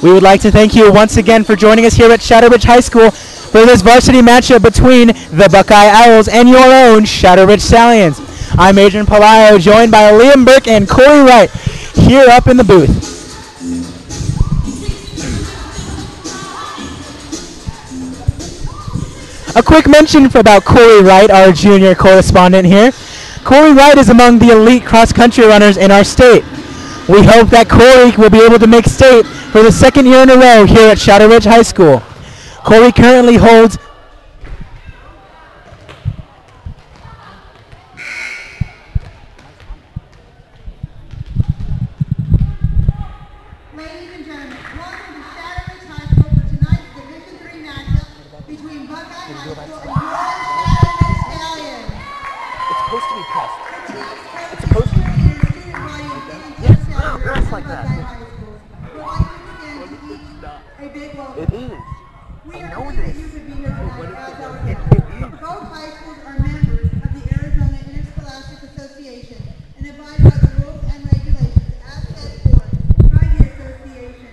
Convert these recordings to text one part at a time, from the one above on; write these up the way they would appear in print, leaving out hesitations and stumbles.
We would like to thank you once again for joining us here at Shadow Ridge High School for this varsity matchup between the Buckeye Owls and your own Shadow Ridge Stallions. I'm Adrian Palaio, joined by Liam Burke and Corey Wright here up in the booth. A quick mention about Corey Wright, our junior correspondent here. Corey Wright is among the elite cross-country runners in our state. We hope that Corey will be able to make state for the second year in a row here at Shadow Ridge High School. Corey currently holds Ladies and gentlemen, welcome to Shadow Ridge High School for tonight's Division III matchup between Buckeye High School and your Shadow Ridge Stallions. It's supposed to be pressed. The team's It's supposed to be. student body of Shadow Ridge Press and like that. Buckeye High Schools would like to extend to each a big welcome. It is. We I are know happy that this. you could be here tonight as our It guests. is. Both high schools are members of the Arizona Interscholastic Association and abide by the rules and regulations as set forth by the association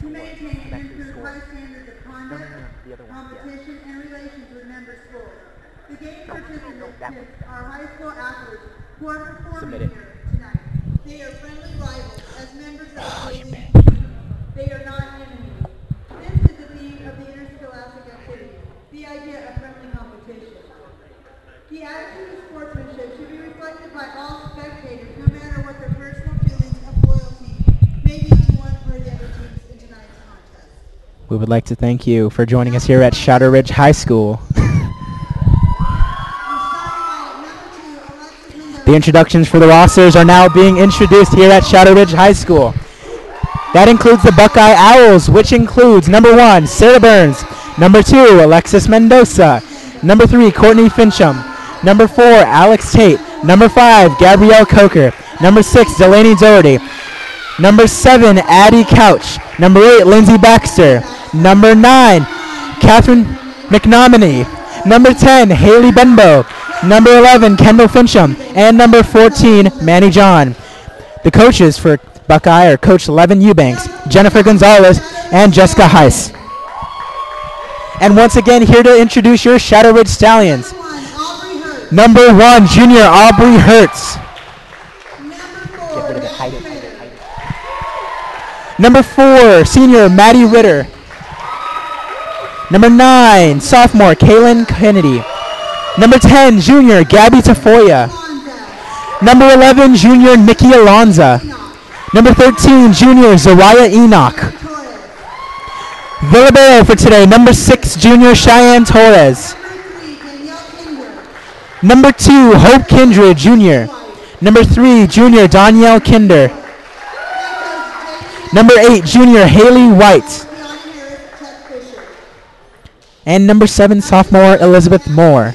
to maintain and improve high standards of conduct, competition, and relations with member schools. The game participants are high school athletes who are performing here tonight. They are friendly rivals as members of the opposing team. They are not enemies. This is the theme of the interscholastic activity, the idea of friendly competition. The attitude of sportsmanship should be reflected by all spectators, no matter what their personal feelings of loyalty may be to one or the other teams in tonight's contest. We would like to thank you for joining us here at Shadow Ridge High School. The introductions for the rosters are now being introduced here at Shadow Ridge High School. That includes the Buckeye Owls, which includes number 1, Sarah Burns, number 2, Alexis Mendoza, number 3, Courtney Fincham, number 4, Alex Tate, number 5, Gabrielle Coker, number 6, Delaney Doherty, number 7, Addie Couch, number 8, Lindsay Baxter, number 9, Catherine McNominee, number 10, Haley Benbow, number 11, Kendall Fincham, and number 14, Manny John. The coaches for Buckeye are Coach Levin Eubanks, Jennifer Gonzalez, and Jessica Heiss. And once again, here to introduce your Shadow Ridge Stallions. Number 1, junior Aubrey Hertz. Number 4, senior Maddie Ritter. Number 9, sophomore Kaylin Kennedy. Number 10, junior Gabby Tafoya. Number 11, junior Nikki Alonza. Number 13, junior Zariah Enoch. Villabero for today, number 6, junior Cheyenne Torres. Number 2, Hope Kindred, junior. Number 3, junior Danielle Kinder. Number 8, junior Haley White. And number 7, sophomore Elizabeth Moore.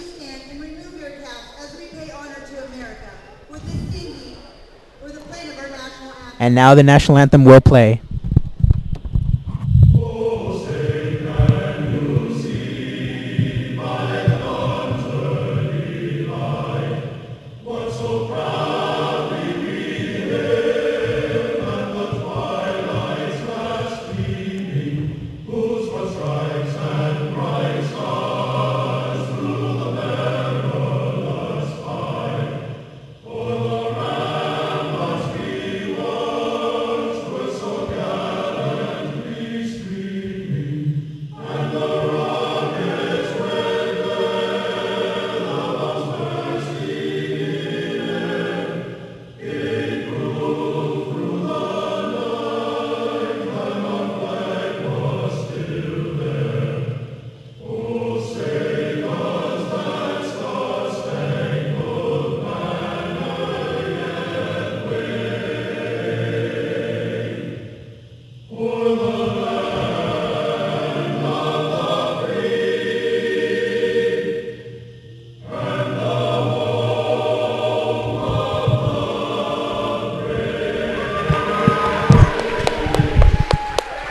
And now the national anthem will play.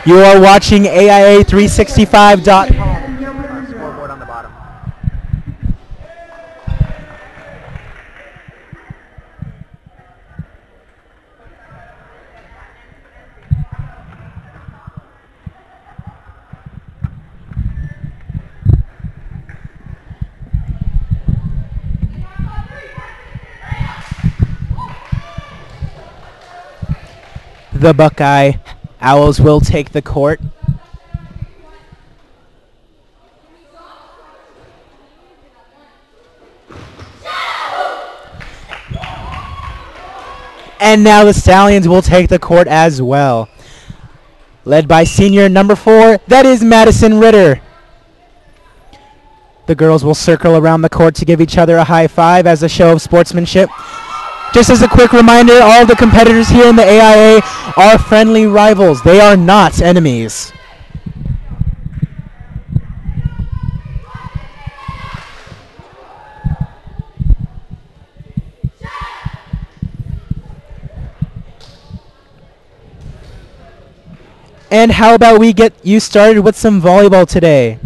You are watching AIA365.com. Scoreboard on the bottom. The Buckeye Owls will take the court. And now the Stallions will take the court as well. Led by senior number 4, that is Madison Ritter. The girls will circle around the court to give each other a high five as a show of sportsmanship. Just as a quick reminder, all the competitors here in the AIA are friendly rivals. They are not enemies. And how about we get you started with some volleyball today?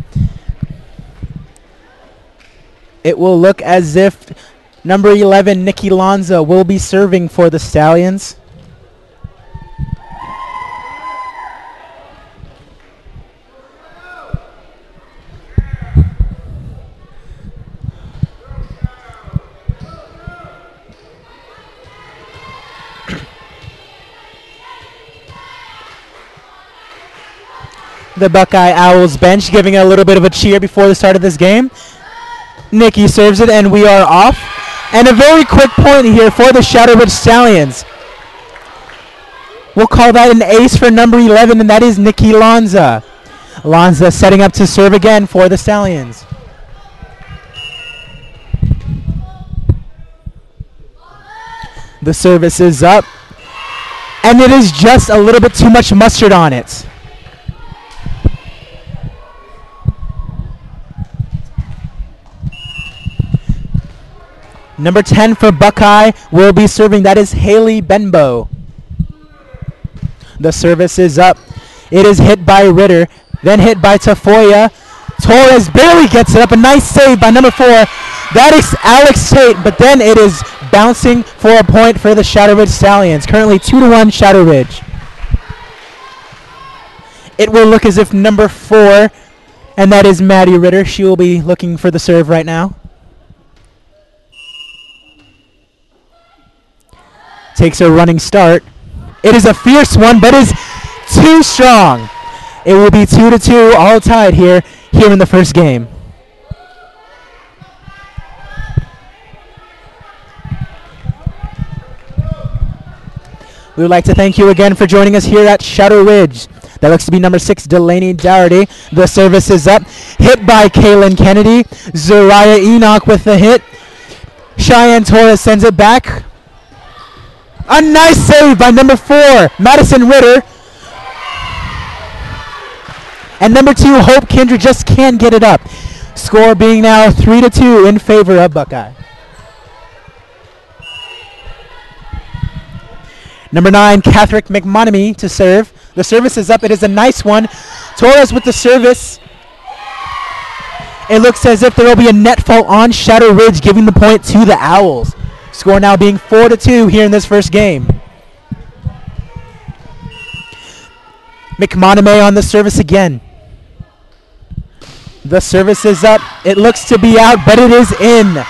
It will look as if number 11, Nikki Lanza, will be serving for the Stallions. The Buckeye Owls bench giving a little bit of a cheer before the start of this game. Nikki serves it, and we are off. And a very quick point here for the Shadow Ridge Stallions. We'll call that an ace for number 11, and that is Nikki Lanza. Lanza setting up to serve again for the Stallions. The service is up, and it is just a little bit too much mustard on it. Number 10 for Buckeye will be serving. That is Haley Benbow. The service is up. It is hit by Ritter, then hit by Tafoya. Torres barely gets it up. A nice save by number 4. That is Alex Tate, but then it is bouncing for a point for the Shadow Ridge Stallions. Currently 2-1 Shadow Ridge. It will look as if number 4, and that is Maddie Ritter. She will be looking for the serve right now. Takes a running start. It is a fierce one, but is too strong. It will be 2-2, all tied here in the first game. We would like to thank you again for joining us here at Shadow Ridge. That looks to be number 6, Delaney Dougherty. The service is up. Hit by Kaylin Kennedy. Zariah Enoch with the hit. Cheyenne Torres sends it back. A nice save by number 4, Madison Ritter. And number 2, Hope Kindred just can't get it up. Score being now 3-2 in favor of Buckeye. Number 9, Catherine McMonamy to serve. The service is up. It is a nice one. Torres with the service. It looks as if there will be a net fault on Shadow Ridge, giving the point to the Owls. Score now being 4-2 here in this first game. McMonamy on the service again. The service is up. It looks to be out, but it is in.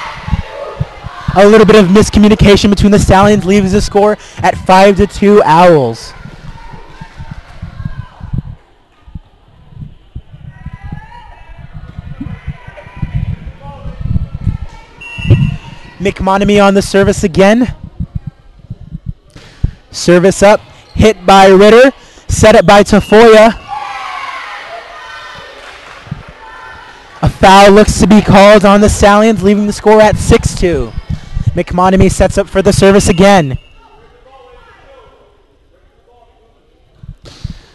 A little bit of miscommunication between the Stallions leaves the score at 5-2 Owls. McMonamy on the service again. Service up. Hit by Ritter. Set it by Tafoya. A foul looks to be called on the Stallions, leaving the score at 6-2. McMonamy sets up for the service again.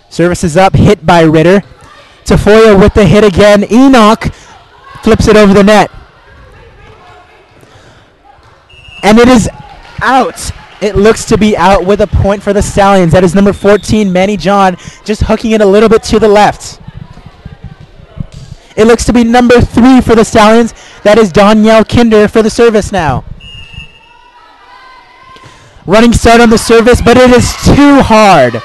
Service is up. Hit by Ritter. Tafoya with the hit again. Enoch flips it over the net. And it is out. It looks to be out with a point for the Stallions. That is number 14, Manny John, just hooking it a little bit to the left. It looks to be number 3 for the Stallions. That is Danielle Kinder for the service now. Running start on the service, but it is too hard.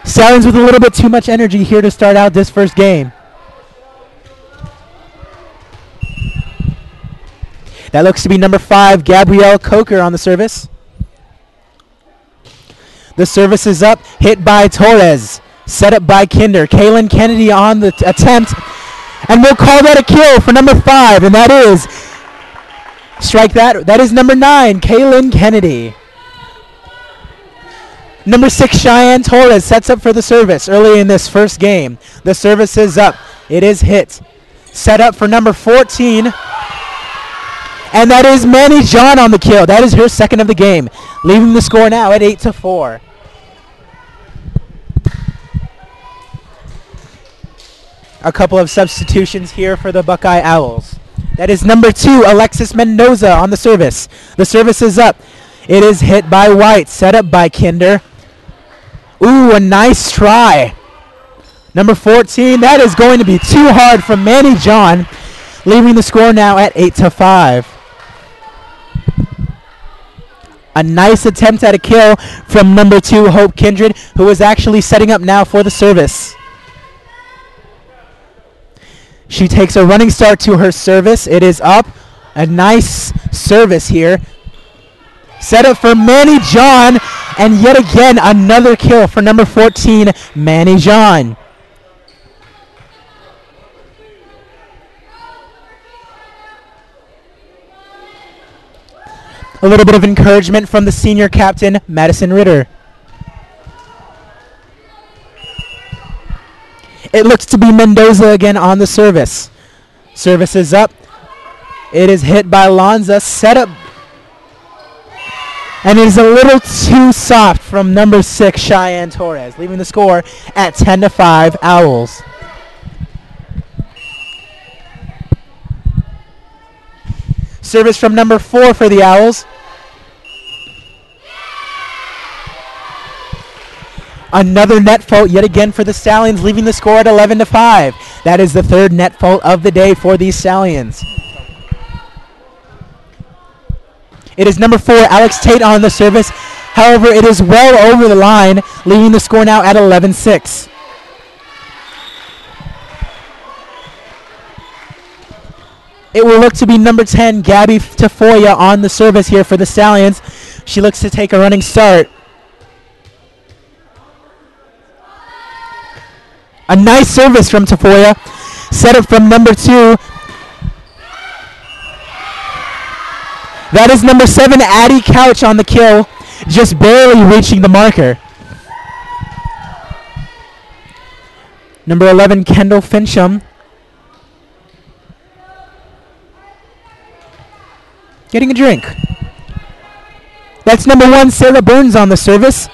Stallions with a little bit too much energy here to start out this first game. That looks to be number 5, Gabrielle Coker on the service. The service is up, hit by Torres. Set up by Kinder. Kaylin Kennedy on the attempt. And we'll call that a kill for number 5, and that is, strike that, that is number 9, Kaylin Kennedy. Number 6, Cheyenne Torres sets up for the service early in this first game. The service is up. It is hit. Set up for number 14. And that is Manny John on the kill. That is her second of the game, leaving the score now at 8-4. A couple of substitutions here for the Buckeye Owls. That is number 2, Alexis Mendoza on the service. The service is up. It is hit by White. Set up by Kinder. Ooh, a nice try. Number 14, that is going to be too hard from Manny John, leaving the score now at 8-5. A nice attempt at a kill from number 2, Hope Kindred, who is actually setting up now for the service. She takes a running start to her service. It is up. A nice service here. Set up for Manny John. And yet again, another kill for number 14, Manny John. A little bit of encouragement from the senior captain, Madison Ritter. It looks to be Mendoza again on the service. Service is up. It is hit by Lanza. Set up. And it is a little too soft from number 6, Cheyenne Torres, leaving the score at 10-5 Owls. Service from number 4 for the Owls. Another net fault yet again for the Stallions, leaving the score at 11-5. That is the third net fault of the day for these Stallions. It is number 4, Alex Tate on the service. However, it is well over the line, leaving the score now at 11-6. It will look to be number 10, Gabby Tafoya on the service here for the Stallions. She looks to take a running start. A nice service from Tafoya. Set up from number 2. That is number 7, Addie Couch on the kill, just barely reaching the marker. Number 11, Kendall Fincham. Getting a drink. That's number 1, Sarah Burns on the service.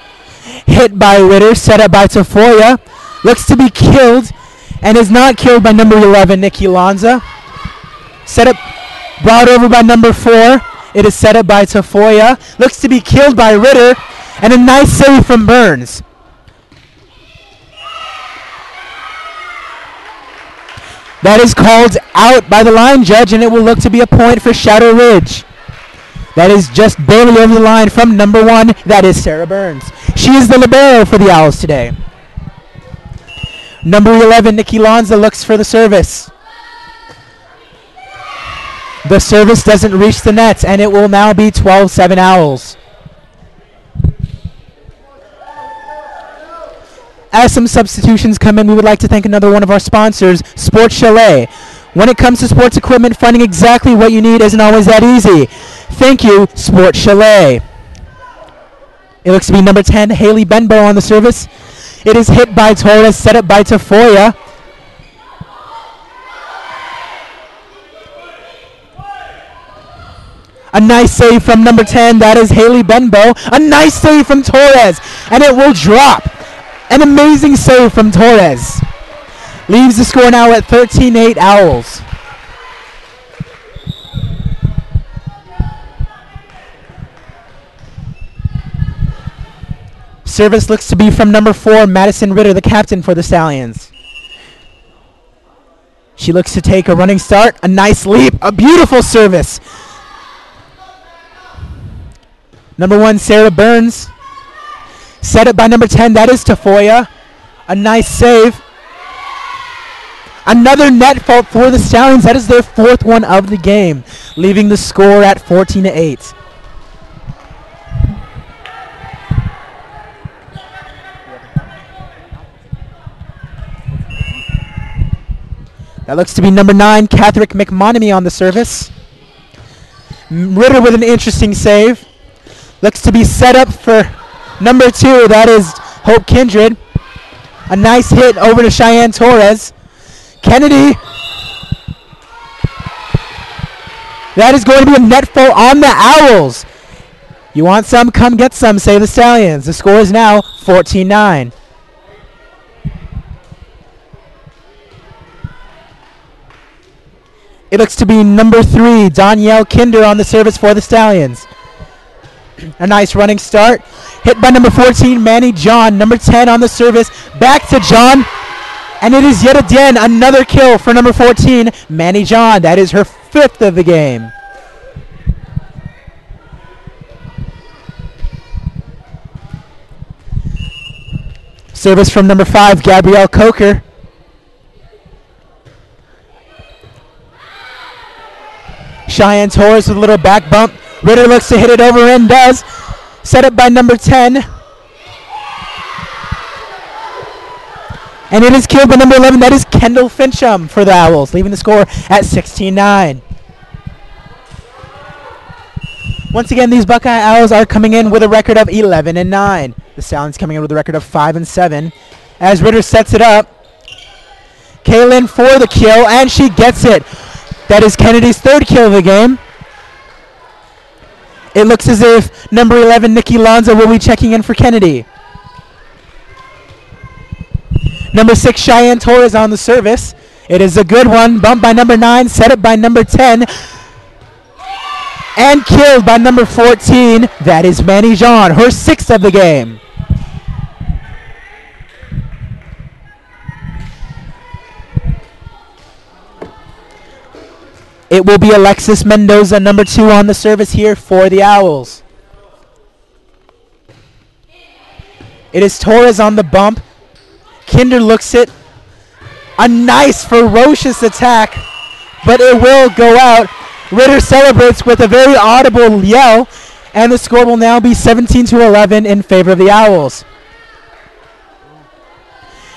Hit by Ritter, set up by Tafoya. Looks to be killed, and is not killed by number 11, Nikki Lanza. Set up, brought over by number 4. It is set up by Tafoya. Looks to be killed by Ritter, and a nice save from Burns. That is called out by the line judge, and it will look to be a point for Shadow Ridge. That is just barely over the line from number 1. That is Sarah Burns. She is the libero for the Owls today. Number 11, Nikki Lanza, looks for the service. The service doesn't reach the net, and it will now be 12-7 Owls. As some substitutions come in, we would like to thank another one of our sponsors, Sports Chalet. When it comes to sports equipment, finding exactly what you need isn't always that easy. Thank you, Sports Chalet. It looks to be number 10, Haley Benbow on the service. It is hit by Torres, set up by Tafoya. A nice save from number 10. That is Haley Benbow. A nice save from Torres, and it will drop. An amazing save from Torres. Leaves the score now at 13-8 Owls. Service looks to be from number 4, Madison Ritter, the captain for the Stallions. She looks to take a running start. A nice leap. A beautiful service. Number 1, Sarah Burns. Set up by number 10. That is Tafoya. A nice save. Another net fault for the Stallions. That is their 4th one of the game, leaving the score at 14-8. That looks to be number 9, Catherine McMonamy on the service. Ritter with an interesting save. Looks to be set up for number 2. That is Hope Kindred. A nice hit over to Cheyenne Torres. Kennedy. That is going to be a net full on the Owls. You want some? Come get some, say the Stallions. The score is now 14-9. It looks to be number 3, Danielle Kinder on the service for the Stallions. A nice running start. Hit by number 14, Manny John. Number 10 on the service. Back to John. And it is yet again another kill for number 14, Manny John. That is her 5th of the game. Service from number 5, Gabrielle Coker. Cheyenne Torres with a little back bump. Ritter looks to hit it over and does. Set up by number 10. And it is killed by number 11. That is Kendall Fincham for the Owls, leaving the score at 16-9. Once again, these Buckeye Owls are coming in with a record of 11-9. The Stallions coming in with a record of 5-7. As Ritter sets it up, Kaylin for the kill, and she gets it. That is Kennedy's 3rd kill of the game. It looks as if number 11, Nikki Lanza, will be checking in for Kennedy. Number 6, Cheyenne Torres on the service. It is a good one. Bumped by number 9, set up by number 10. And killed by number 14. That is Manny John, her 6th of the game. It will be Alexis Mendoza, number 2 on the service here for the Owls. It is Torres on the bump. Kinder looks it. A nice, ferocious attack, but it will go out. Ritter celebrates with a very audible yell, and the score will now be 17-11 in favor of the Owls.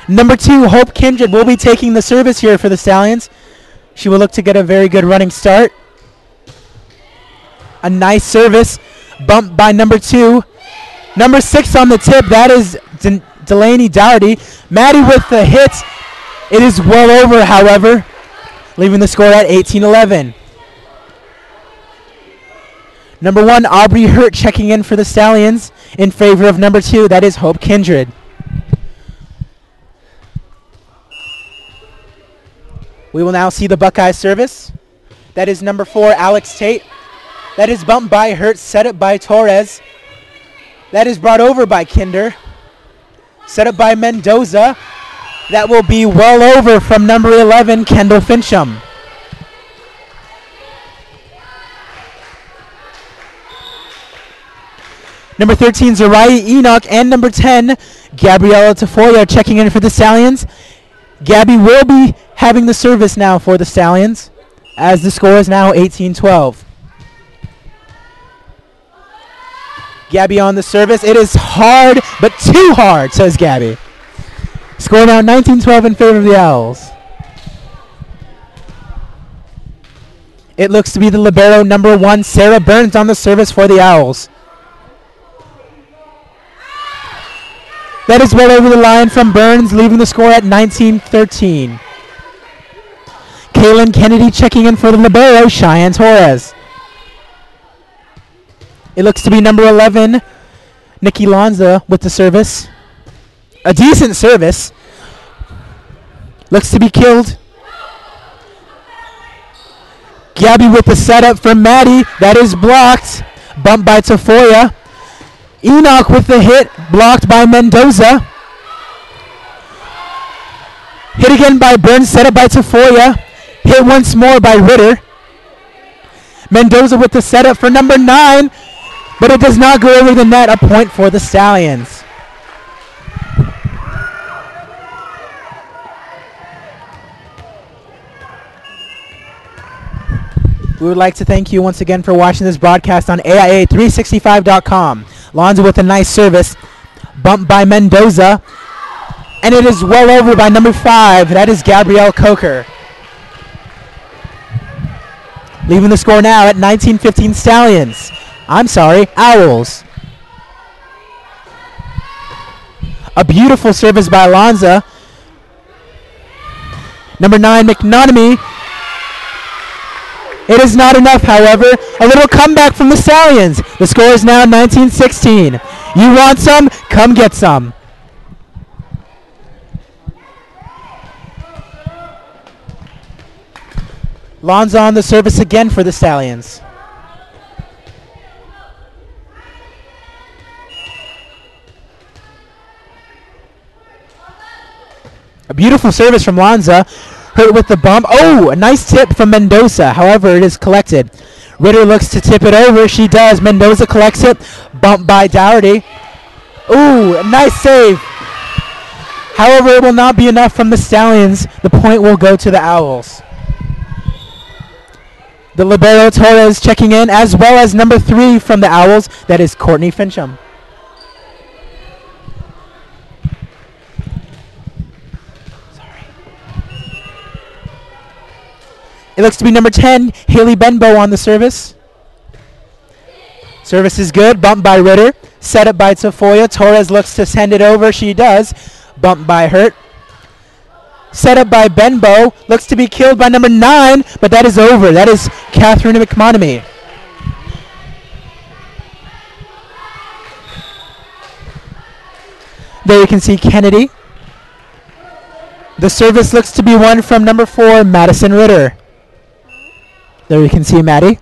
Number 2, Hope Kindred, will be taking the service here for the Stallions. She will look to get a very good running start. A nice service. Bumped by number 2. Number 6 on the tip. That is Delaney Dougherty. Maddie with the hit. It is well over, however, leaving the score at 18-11. Number 1, Aubrey Hurt checking in for the Stallions in favor of number 2. That is Hope Kindred. We will now see the Buckeye service. That is number 4, Alex Tate. That is bumped by Hurt, set up by Torres. That is brought over by Kinder. Set up by Mendoza. That will be well over from number 11, Kendall Fincham. Number 13, Zerai Enoch, and number 10, Gabriella Tafoya checking in for the Stallions. Gabby will be having the service now for the Stallions, as the score is now 18-12. Gabby on the service. It is hard, but too hard, says Gabby. Score now 19-12 in favor of the Owls. It looks to be the libero, number 1, Sarah Burns on the service for the Owls. That is well over the line from Burns, leaving the score at 19-13. Kaylin Kennedy checking in for the libero, Cheyenne Torres. It looks to be number 11, Nikki Lanza with the service. A decent service. Looks to be killed. Gabby with the setup from Maddie. That is blocked. Bumped by Tafoya. Enoch with the hit. Blocked by Mendoza. Hit again by Burns. Set up by Tafoya. Hit once more by Ritter. Mendoza with the setup for number 9. But it does not go over the net. A point for the Stallions. We would like to thank you once again for watching this broadcast on AIA365.com. Lonzo with a nice service. Bumped by Mendoza. And it is well over by number 5. That is Gabrielle Coker. leaving the score now at 19-15 Stallions. I'm sorry, Owls. A beautiful service by Alonza. Number 9, McNonomy. It is not enough, however. A little comeback from the Stallions. The score is now 19-16. You want some? Come get some. Lonza on the service again for the Stallions. A beautiful service from Lonza. Hurt with the bump. Oh, a nice tip from Mendoza. However, it is collected. Ritter looks to tip it over. She does. Mendoza collects it. Bump by Dougherty. Ooh, a nice save. However, it will not be enough from the Stallions. The point will go to the Owls. The libero Torres checking in, as well as number 3 from the Owls. That is Courtney Fincham. It looks to be number 10, Haley Benbow on the service. Service is good. Bump by Ritter. Set up by Tafoya. Torres looks to send it over. She does. Bump by Hurt. Set up by Benbow. Looks to be killed by number 9, but that is over. That is Catherine McMonomy. There you can see Kennedy. The service looks to be one from number 4, Madison Ritter. There you can see Maddie.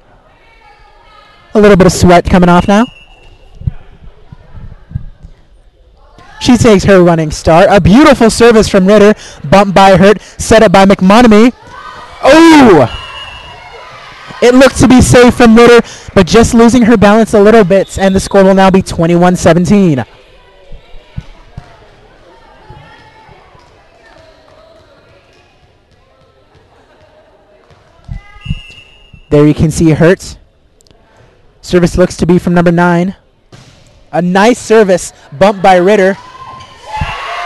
A little bit of sweat coming off now. She takes her running start. A beautiful service from Ritter. Bumped by Hurt. Set up by McMonomy. Oh! It looked to be safe from Ritter, but just losing her balance a little bit, and the score will now be 21-17. There you can see Hurt. Service looks to be from number 9. A nice service, bumped by Ritter.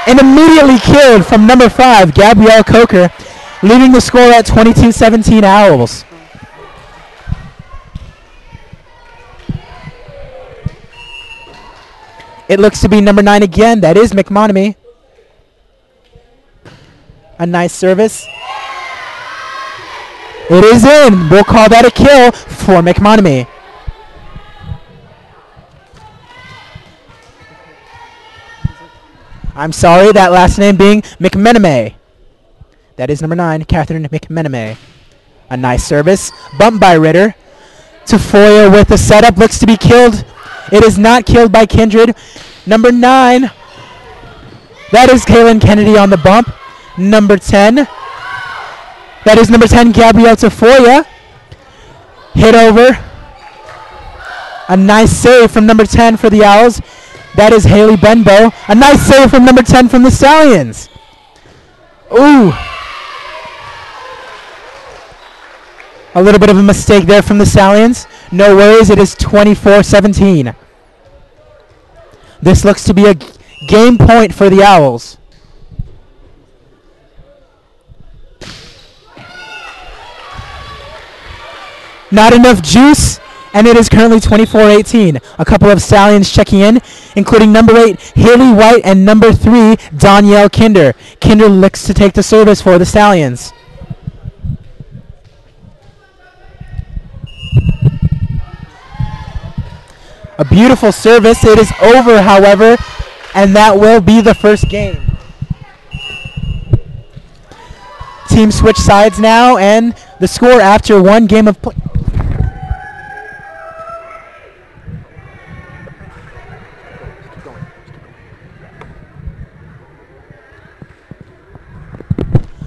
And immediately killed from number 5, Gabrielle Coker, leaving the score at 22-17 Owls. It looks to be number 9 again. That is McMonomy. A nice service. It is in. We'll call that a kill for McMonomy. I'm sorry, that last name being McMenemy. That is number 9, Catherine McMenemy. A nice service. Bumped by Ritter. Tafoya with the setup. Looks to be killed. It is not killed by Kindred. Number 9. That is Kaylin Kennedy on the bump. Number 10. That is number 10, Gabrielle Tafoya. Hit over. A nice save from number 10 for the Owls. That is Haley Benbow. A nice save from number 10 from the Stallions. Ooh. A little bit of a mistake there from the Stallions. No worries, it is 24-17. This looks to be a game point for the Owls. Not enough juice, and it is currently 24-18. A couple of Stallions checking in, including number 8, Haley White, and number 3, Danielle Kinder. Kinder looks to take the service for the Stallions. A beautiful service. It is over, however, and that will be the first game. Teams switch sides now, and the score after one game of play.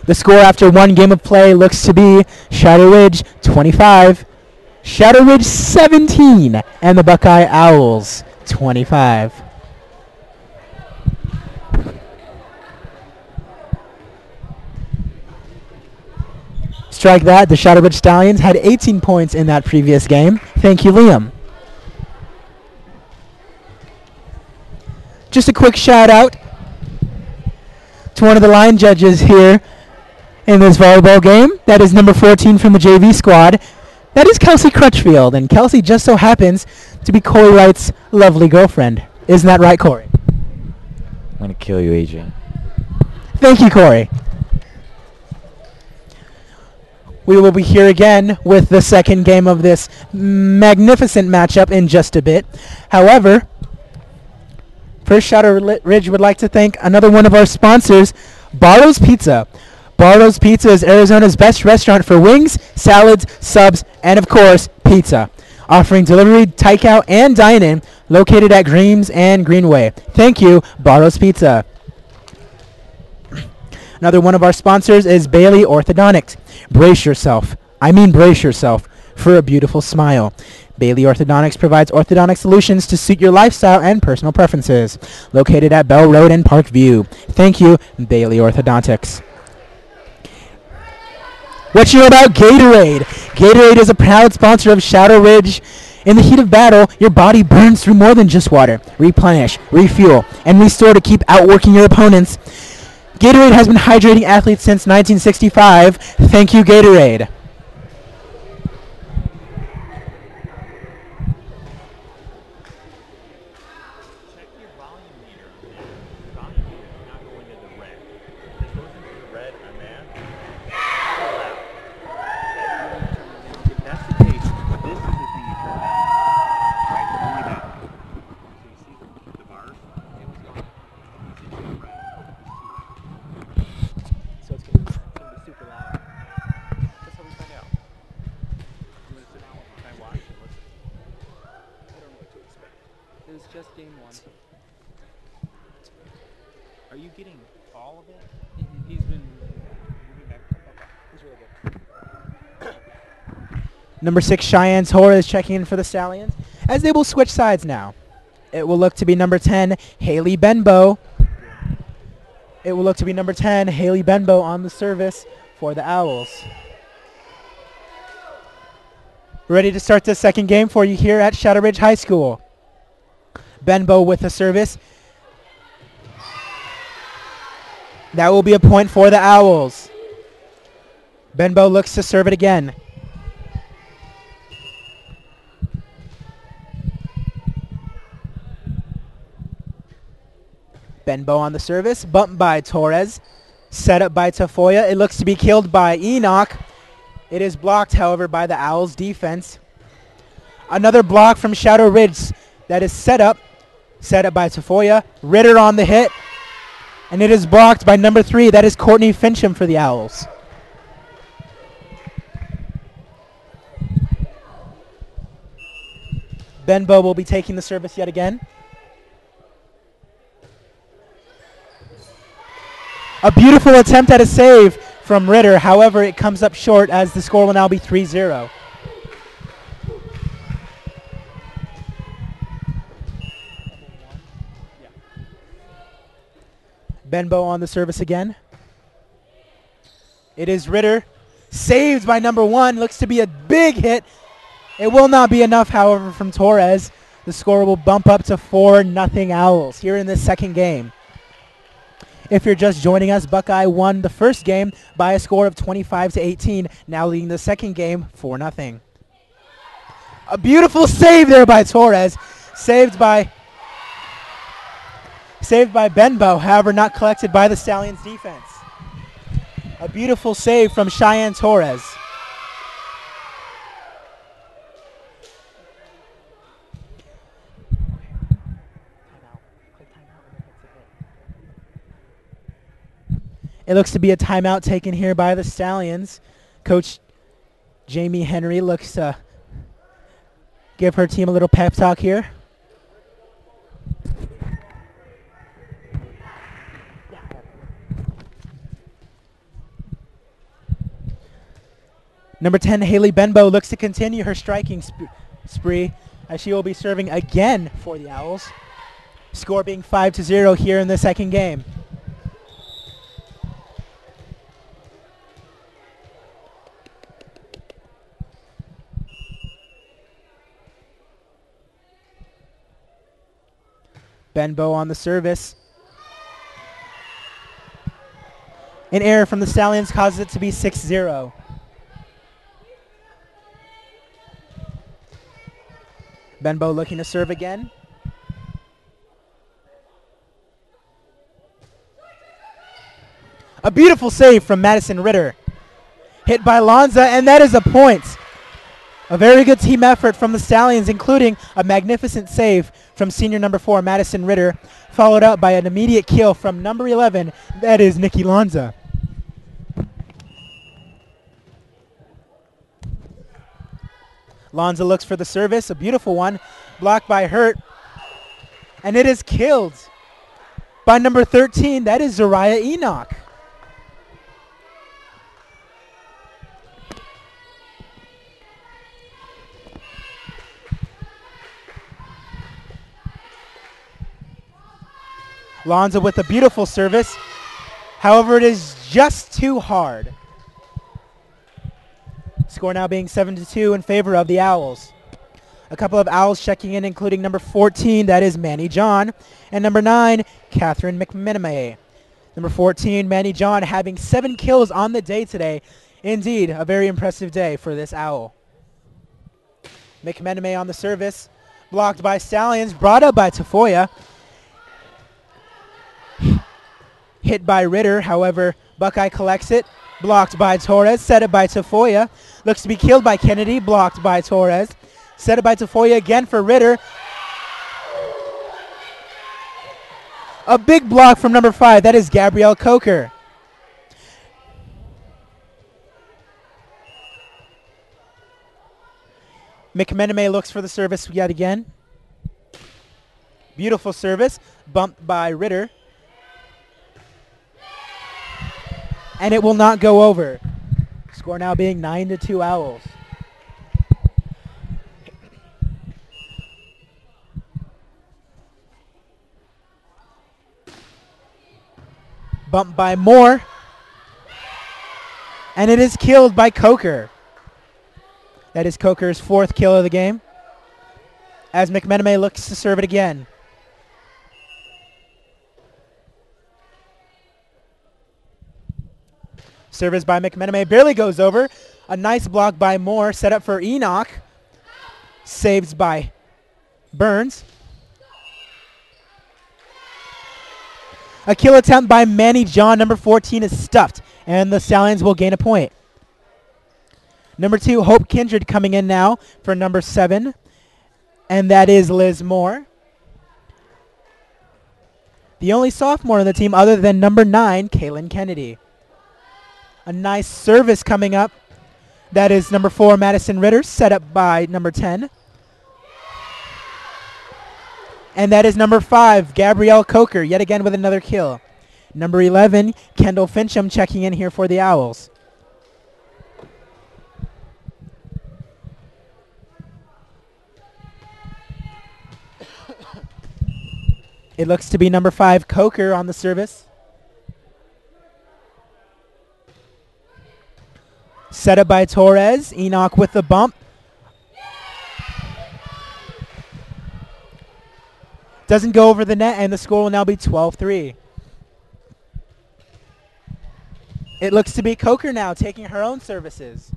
The score after one game of play looks to be Shadow Ridge 25, Shadow Ridge 17, and the Buckeye Owls 25. Strike that, the Shadow Ridge Stallions had 18 points in that previous game. Thank you, Liam. Just a quick shout out to one of the line judges here in this volleyball game. That is number 14 from the JV squad, That is Kelsey Crutchfield, and Kelsey just so happens to be Corey Wright's lovely girlfriend. Isn't that right, Corey? I'm going to kill you, AJ. Thank you, Corey. We will be here again with the second game of this magnificent matchup in just a bit. However, first Shadow Ridge would like to thank another one of our sponsors, Barlow's Pizza. Barlow's Pizza is Arizona's best restaurant for wings, salads, subs, and of course, pizza. Offering delivery, takeout, and dine-in, located at Greaves and Greenway. Thank you, Barlow's Pizza. Another one of our sponsors is Bailey Orthodontics. Brace yourself, for a beautiful smile. Bailey Orthodontics provides orthodontic solutions to suit your lifestyle and personal preferences. Located at Bell Road and Parkview. Thank you, Bailey Orthodontics. What you know about Gatorade? Gatorade is a proud sponsor of Shadow Ridge. In the heat of battle, your body burns through more than just water. Replenish, refuel, and restore to keep outworking your opponents. Gatorade has been hydrating athletes since 1965. Thank you, Gatorade. Check your volume meter. The volume meter is not going into the red. If it goes into the red on that, if that's the case, this is the thing you turn on. Right? Only that. So you see the bars? It was gone. It's into the red. So it's going to be super loud. That's how we find out. You want to sit down and I watch and listen? I don't know what to expect. It was just game one. Are you getting all of it? He's been Moving back. Okay. He's really good. Number 6, Cheyenne Torres checking in for the Stallions, as they will switch sides now. It will look to be number 10, Haley Benbow. It will look to be number 10, Haley Benbow on the service for the Owls. Ready to start the second game for you here at Shadow Ridge High School. Benbow with the service. That will be a point for the Owls. Benbow looks to serve it again. Benbow on the service, bumped by Torres. Set up by Tafoya. It looks to be killed by Enoch. It is blocked, however, by the Owls defense. Another block from Shadow Ridge that is set up by Tafoya. Ritter on the hit. And it is blocked by number 3. That is Courtney Fincham for the Owls. Benbow will be taking the service yet again. A beautiful attempt at a save from Ritter. However, it comes up short as the score will now be 3-0. Benbow on the service again. It is Ritter. Saved by number 1. Looks to be a big hit. It will not be enough, however, from Torres. The score will bump up to 4-0 Owls here in this second game. If you're just joining us, Buckeye won the first game by a score of 25-18, now leading the second game 4-0. A beautiful save there by Torres. Saved by Benbow, however not collected by the Stallions defense. A beautiful save from Cheyenne Torres. It looks to be a timeout taken here by the Stallions. Coach Jamie Henry looks to give her team a little pep talk here. Number 10, Haley Benbow looks to continue her striking spree as she will be serving again for the Owls. Score being 5-0 here in the second game. Benbow on the service. An error from the Stallions causes it to be 6-0. Benbow looking to serve again. A beautiful save from Madison Ritter. Hit by Lanza, and that is a point. A very good team effort from the Stallions, including a magnificent save from senior number 4, Madison Ritter, followed up by an immediate kill from number 11, that is Nikki Lanza. Lanza looks for the service, a beautiful one, blocked by Hurt, and it is killed by number 13, that is Zariah Enoch. Lanza with a beautiful service. However, it is just too hard. Score now being 7-2 in favor of the Owls. A couple of Owls checking in, including number 14, that is Manny John, and number 9, Catherine McMenemy. Number 14, Manny John, having 7 kills on the day today. Indeed, a very impressive day for this Owl. McMenemy on the service, blocked by Stallions, brought up by Tafoya. Hit by Ritter, however, Buckeye collects it. Blocked by Torres, set it by Tafoya. Looks to be killed by Kennedy, blocked by Torres. Set it by Tafoya again for Ritter. A big block from number 5, that is Gabrielle Coker. McMenemy looks for the service yet again. Beautiful service, bumped by Ritter. And it will not go over. Score now being 9-2 Owls. Bumped by Moore. And it is killed by Coker. That is Coker's 4th kill of the game. As McMenemy looks to serve it again. Service by McMenemy barely goes over. A nice block by Moore, set up for Enoch. Saved by Burns. A kill attempt by Manny John. Number 14 is stuffed, and the Stallions will gain a point. Number 2, Hope Kindred coming in now for number 7, and that is Liz Moore. The only sophomore on the team other than number 9, Kaylin Kennedy. A nice service coming up. That is number 4, Madison Ritter, set up by number 10. And that is number 5, Gabrielle Coker, yet again with another kill. Number 11, Kendall Fincham checking in here for the Owls. It looks to be number 5, Coker on the service. Set up by Torres. Enoch with the bump. Doesn't go over the net, and the score will now be 12-3. It looks to be Coker now taking her own services.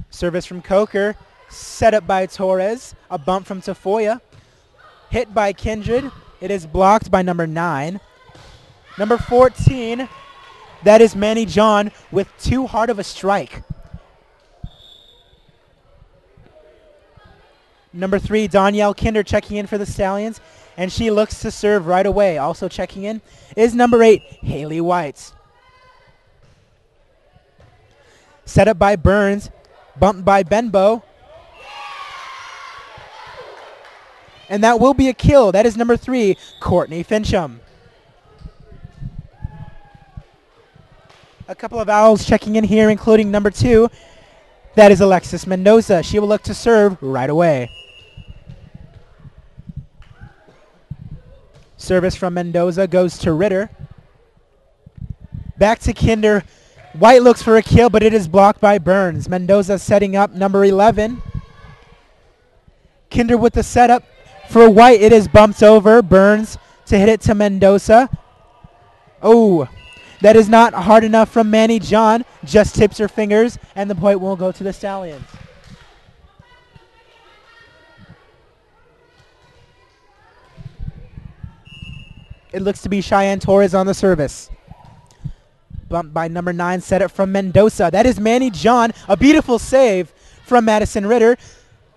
Service from Coker. Set up by Torres. A bump from Tafoya. Hit by Kindred. It is blocked by number 9. Number 14, that is Manny John with too hard of a strike. Number 3, Danielle Kinder checking in for the Stallions, and she looks to serve right away. Also checking in is number 8, Haley White. Set up by Burns, bumped by Benbow. And that will be a kill. That is number 3, Courtney Fincham. A couple of Owls checking in here, including number 2. That is Alexis Mendoza. She will look to serve right away. Service from Mendoza goes to Ritter. Back to Kinder. White looks for a kill, but it is blocked by Burns. Mendoza setting up number 11. Kinder with the setup. For White, it is bumped over. Burns to hit it to Mendoza. Oh, that is not hard enough from Manny John. Just tips her fingers, and the point will go to the Stallions. It looks to be Cheyenne Torres on the service. Bumped by number 9, set up from Mendoza. That is Manny John. A beautiful save from Madison Ritter.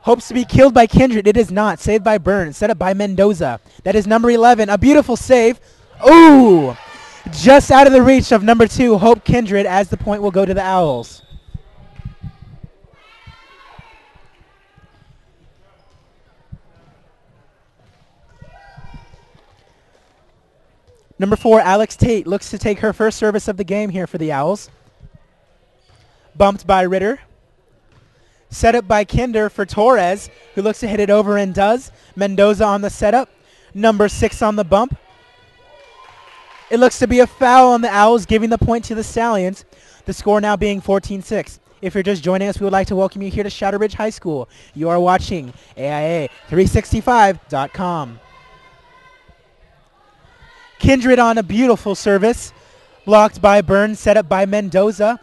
Hopes to be killed by Kindred. It is not. Saved by Burns. Set up by Mendoza. That is number 11. A beautiful save. Ooh! Just out of the reach of number 2, Hope Kindred, as the point will go to the Owls. Number 4, Alex Tate looks to take her first service of the game here for the Owls. Bumped by Ritter. Set up by Kinder for Torres, who looks to hit it over and does. Mendoza on the setup. Number 6 on the bump. It looks to be a foul on the Owls, giving the point to the Stallions. The score now being 14-6. If you're just joining us, we would like to welcome you here to Shadow Ridge High School. You are watching AIA365.com. Kindred on a beautiful service. Blocked by Burns, set up by Mendoza.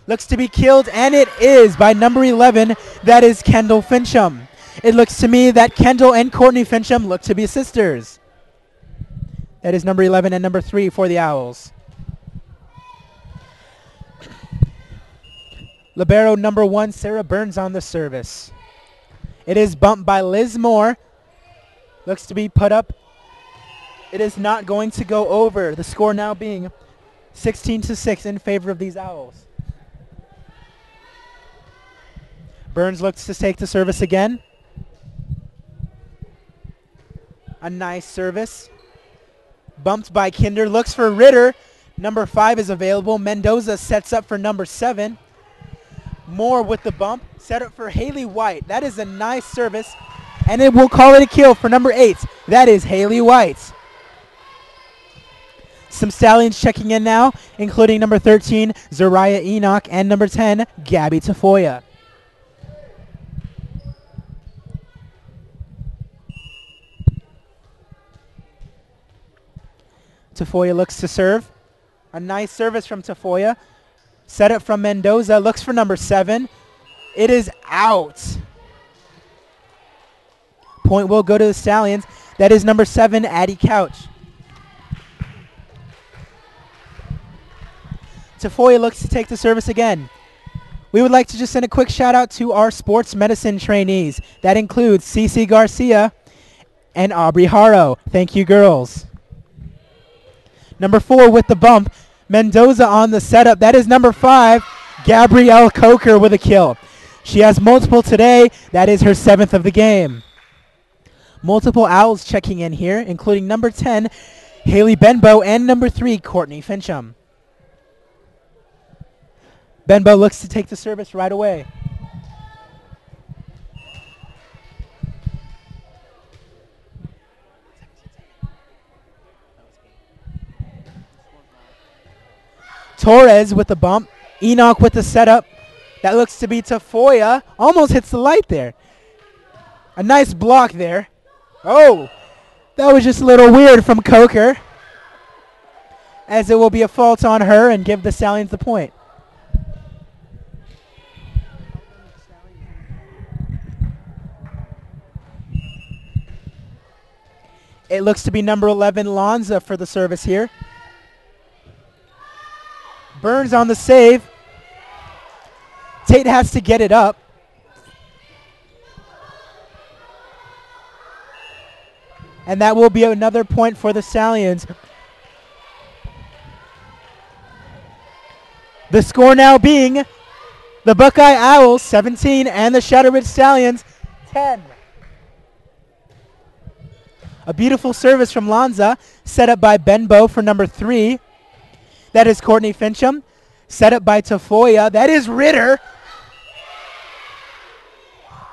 Looks to be killed, and it is by number 11. That is Kendall Fincham. It looks to me that Kendall and Courtney Fincham look to be sisters. That is number 11 and number 3 for the Owls. Libero number 1, Sarah Burns on the service. It is bumped by Liz Moore. Looks to be put up. It is not going to go over. The score now being 16-6 in favor of these Owls. Burns looks to take the service again. A nice service. Bumped by Kinder. Looks for Ritter. Number 5 is available. Mendoza sets up for number 7. Moore with the bump. Set up for Haley White. That is a nice service. And it will call it a kill for number 8. That is Haley White. Some Stallions checking in now, including number 13, Zariah Enoch, and number 10, Gabby Tafoya. Tafoya looks to serve. A nice service from Tafoya. Set up from Mendoza. Looks for number 7. It is out. Point will go to the Stallions. That is number 7, Addie Couch. Tafoya looks to take the service again. We would like to just send a quick shout out to our sports medicine trainees. That includes Cece Garcia and Aubrey Haro. Thank you, girls. Number 4 with the bump. Mendoza on the setup. That is number 5, Gabrielle Coker with a kill. She has multiple today. That is her 7th of the game. Multiple Owls checking in here, including number 10, Haley Benbow, and number 3, Courtney Fincham. Benbow looks to take the service right away. Torres with the bump. Enoch with the setup. That looks to be Tafoya. Almost hits the light there. A nice block there. Oh, that was just a little weird from Coker, as it will be a fault on her and give the Stallions the point. It looks to be number 11, Lonza, for the service here. Burns on the save. Tate has to get it up. And that will be another point for the Stallions. The score now being the Buckeye Owls 17 and the Shadow Ridge Stallions 10. A beautiful service from Lanza, set up by Benbow for number 3. That is Courtney Fincham. Set up by Tafoya. That is Ritter.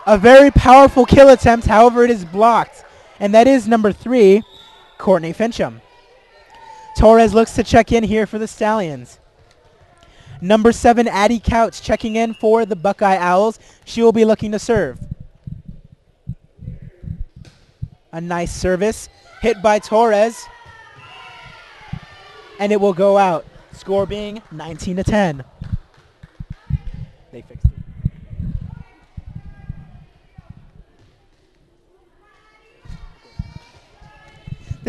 A very powerful kill attempt, however it is blocked. And that is number 3, Courtney Fincham. Torres looks to check in here for the Stallions. Number 7, Addie Couch checking in for the Buckeye Owls. She will be looking to serve. A nice service. Hit by Torres. And it will go out. Score being 19-10. They fixed it.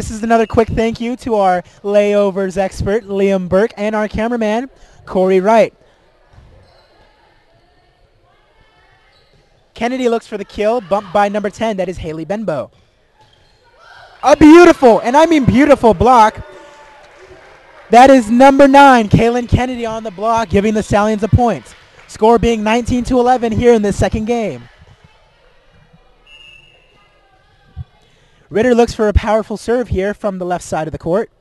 This is another quick thank you to our layovers expert, Liam Burke, and our cameraman, Corey Wright. Kennedy looks for the kill, bumped by number 10. That is Haley Benbow. A beautiful, and I mean beautiful block. That is number 9, Kaylin Kennedy on the block, giving the Stallions a point. Score being 19-11 here in this second game. Ritter looks for a powerful serve here from the left side of the court.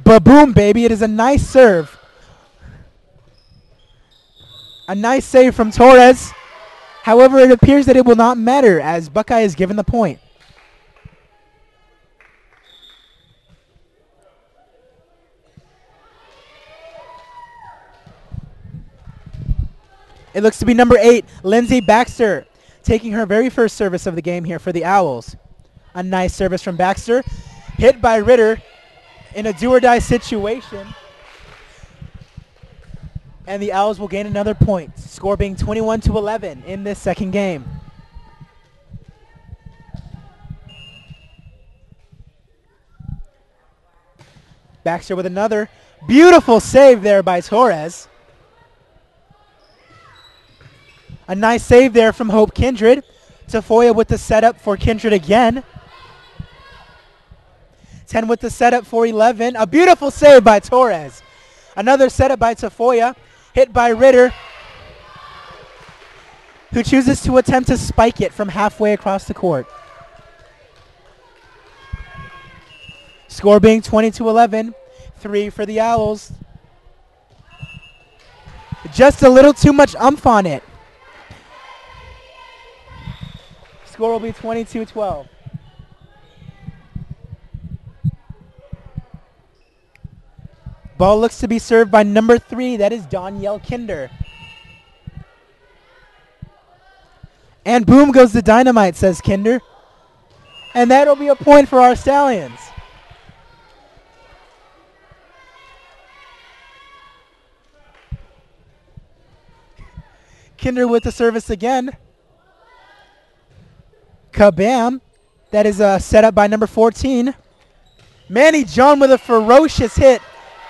Ba-boom, baby. It is a nice serve. A nice save from Torres. However, it appears that it will not matter as Buckeye is given the point. It looks to be number 8, Lindsay Baxter, taking her very first service of the game here for the Owls. A nice service from Baxter. Hit by Ritter in a do-or-die situation. And the Owls will gain another point, score being 21-11 in this second game. Baxter with another beautiful save there by Torres. A nice save there from Hope Kindred. Tafoya with the setup for Kindred again. 10 with the setup for 11. A beautiful save by Torres. Another setup by Tafoya. Hit by Ritter, who chooses to attempt to spike it from halfway across the court. Score being 22-11. 3 for the Owls. Just a little too much umph on it. Score will be 22-12. Ball looks to be served by number 3. That is Danielle Kinder. And boom goes the dynamite, says Kinder. And that'll be a point for our Stallions. Kinder with the service again. Kabam. That is a setup by number 14. Manny John with a ferocious hit.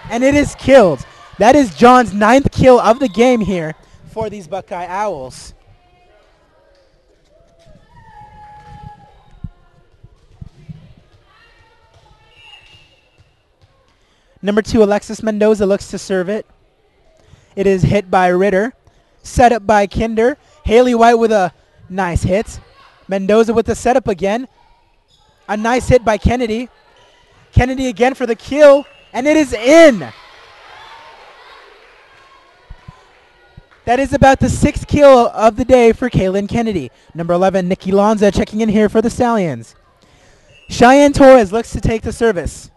And it is killed. That is John's 9th kill of the game here for these Buckeye Owls. Number 2, Alexis Mendoza looks to serve it. It is hit by Ritter. Set up by Kinder. Haley White with a nice hit. Mendoza with the setup again. A nice hit by Kennedy. Kennedy again for the kill. And it is in. That is about the 6th kill of the day for Kaylin Kennedy. Number 11, Nikki Lanza checking in here for the Stallions. Cheyenne Torres looks to take the service.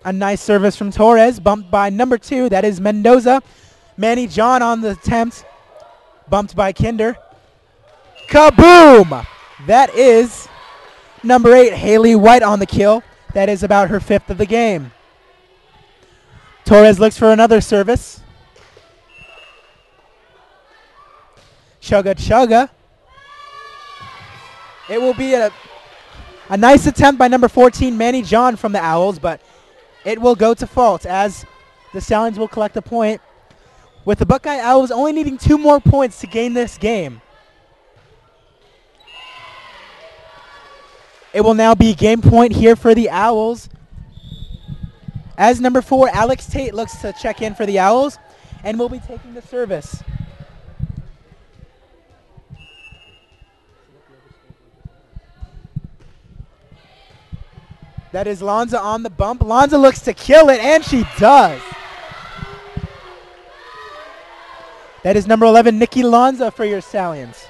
A nice service from Torres, bumped by number 2. That is Mendoza. Manny John on the attempt, bumped by Kinder. Kaboom! That is number 8, Haley White on the kill. That is about her 5th of the game. Torres looks for another service. Chugga chugga. It will be a nice attempt by number 14, Manny John from the Owls, but it will go to fault as the Stallions will collect a point, with the Buckeye Owls only needing 2 more points to gain this game. It will now be game point here for the Owls, as number 4, Alex Tate, looks to check in for the Owls and will be taking the service. That is Lanza on the bump. Lanza looks to kill it, and she does. That is number 11, Nikki Lanza for your Stallions.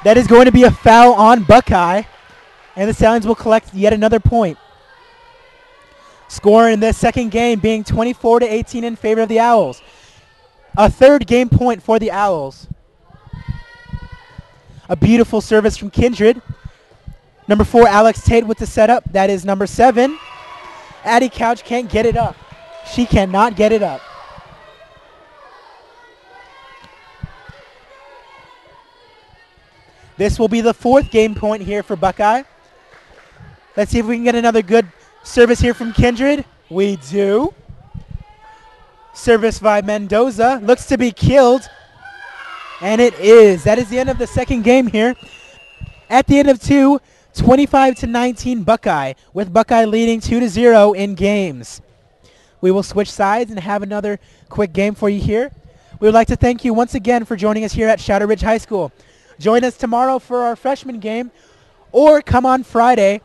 That is going to be a foul on Buckeye, and the Stallions will collect yet another point. Score in this second game being 24-18 in favor of the Owls. A 3rd game point for the Owls. A beautiful service from Kindred. Number 4, Alex Tate with the setup. That is number 7. Addie Couch can't get it up. She cannot get it up. This will be the 4th game point here for Buckeye. Let's see if we can get another good service here from Kindred. We do. Service by Mendoza. Looks to be killed. And it is. That is the end of the second game here. At the end of 2, 25-19 Buckeye, with Buckeye leading 2-0 in games. We will switch sides and have another quick game for you here. We would like to thank you once again for joining us here at Shadow Ridge High School. Join us tomorrow for our freshman game, or come on Friday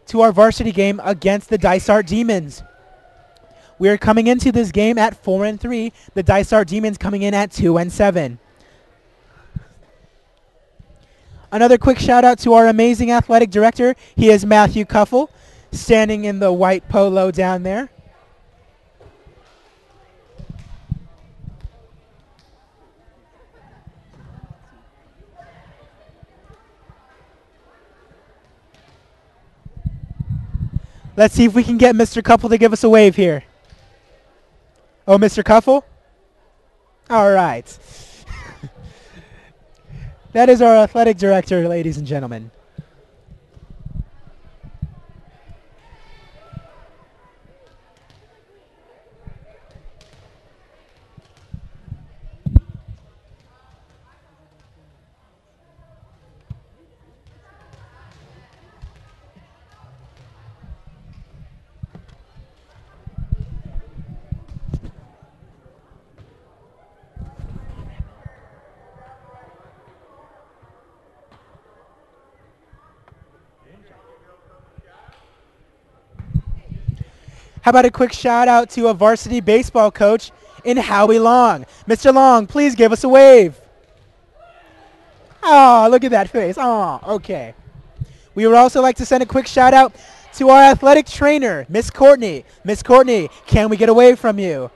to our varsity game against the Dysart Demons. We are coming into this game at 4-3. The Dysart Demons coming in at 2-7. Another quick shout out to our amazing athletic director. He is Matthew Cuffle, standing in the white polo down there. Let's see if we can get Mr. Cuffle to give us a wave here. Oh, Mr. Cuffle? All right. That is our athletic director, ladies and gentlemen. How about a quick shout out to a varsity baseball coach in Howie Long. Mr. Long, please give us a wave. Oh, look at that face. Oh, okay. We would also like to send a quick shout out to our athletic trainer, Miss Courtney. Miss Courtney, can we get a wave from you?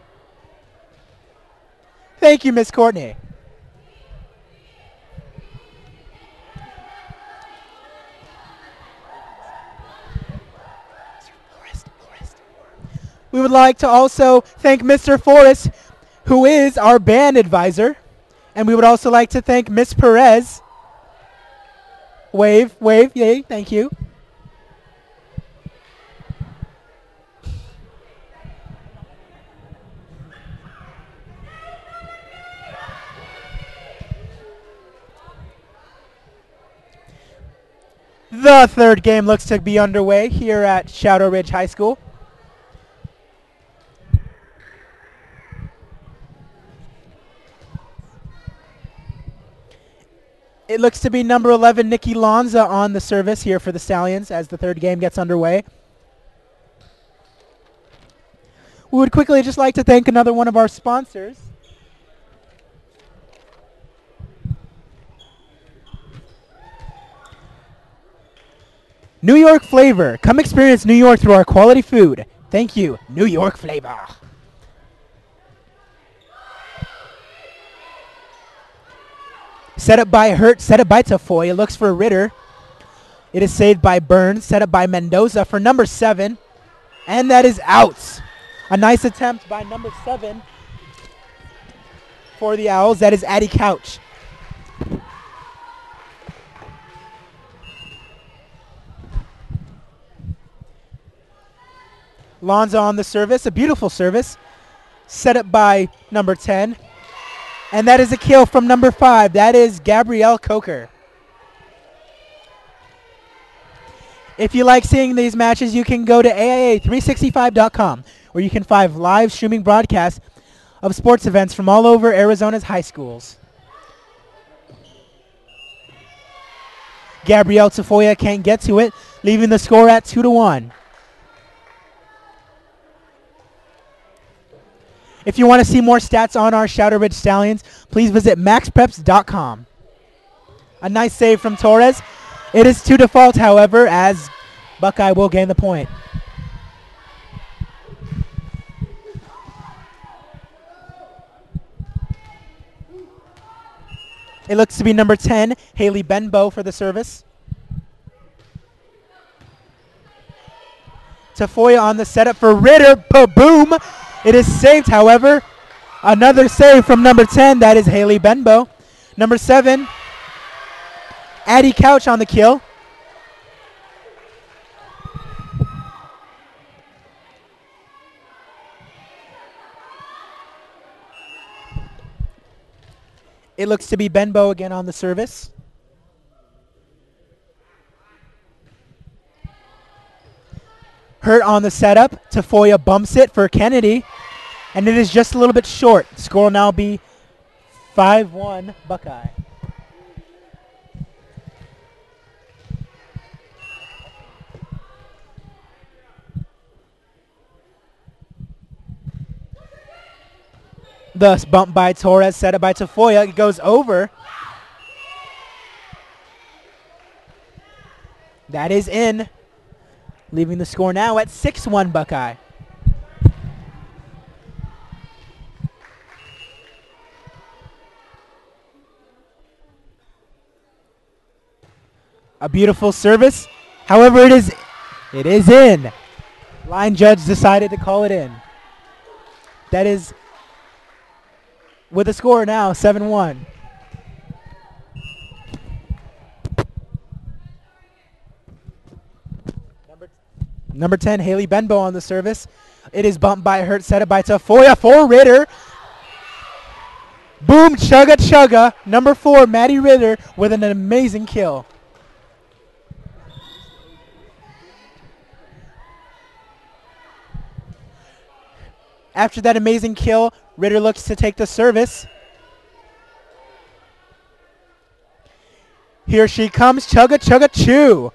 Thank you, Miss Courtney. We would like to also thank Mr. Forrest, who is our band advisor. And we would also like to thank Miss Perez. Wave, wave, yay, thank you. The third game looks to be underway here at Shadow Ridge High School. It looks to be number 11, Nikki Lanza, on the service here for the Stallions as the third game gets underway. We would quickly just like to thank another one of our sponsors. New York Flavor. Come experience New York through our quality food. Thank you, New York Flavor. Set up by Hurt, set up by Tafoy. It looks for Ritter. It is saved by Burns, set up by Mendoza for number 7. And that is out. A nice attempt by number 7 for the Owls. That is Addie Couch. Lonza on the service, a beautiful service. Set up by number 10. And that is a kill from number 5. That is Gabrielle Coker. If you like seeing these matches, you can go to AIA365.com, where you can find live streaming broadcasts of sports events from all over Arizona's high schools. Gabrielle Tafoya can't get to it, leaving the score at 2-1. If you want to see more stats on our Shadow Ridge Stallions, please visit maxpreps.com. A nice save from Torres. It is to default, however, as Buckeye will gain the point. It looks to be number 10, Haley Benbow, for the service. Tafoya on the setup for Ritter. Boom! It is saved, however. Another save from number 10. That is Haley Benbow. Number 7, Addie Couch on the kill. It looks to be Benbow again on the service. Hurt on the setup. Tafoya bumps it for Kennedy. And it is just a little bit short. Score will now be 5-1 Buckeye. Thus bump by Torres, set up by Tafoya. It goes over. That is in. Leaving the score now at 6-1 Buckeye. A beautiful service. However, it is in. Line judge decided to call it in. That is with a score now 7-1. Number 10, Haley Benbow on the service. It is bumped by Hurt, set up by Tafoya for Ritter. Boom, chugga chugga. Number 4, Maddie Ritter with an amazing kill. After that amazing kill, Ritter looks to take the service. Here she comes, chugga chugga chew.